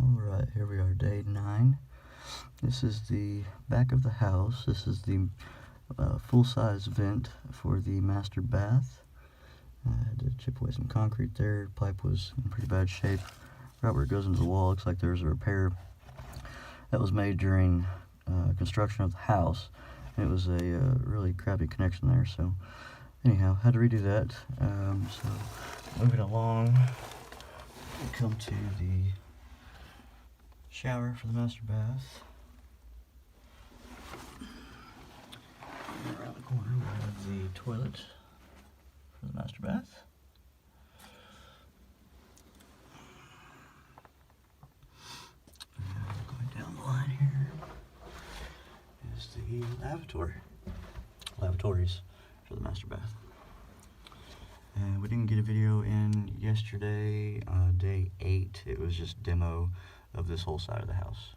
Alright, here we are, day 9. This is the back of the house. This is the full-size vent for the master bath. I had to chip away some concrete there. Pipe was in pretty bad shape. Right where it goes into the wall, looks like there's a repair that was made during construction of the house. And it was a really crappy connection there, so anyhow, had to redo that. So moving along, we come to the shower for the master bath. And around the corner we have the toilet for the master bath. And going down the line here is the lavatories for the master bath. And we didn't get a video in yesterday, day 8. It was just demo of this whole side of the house.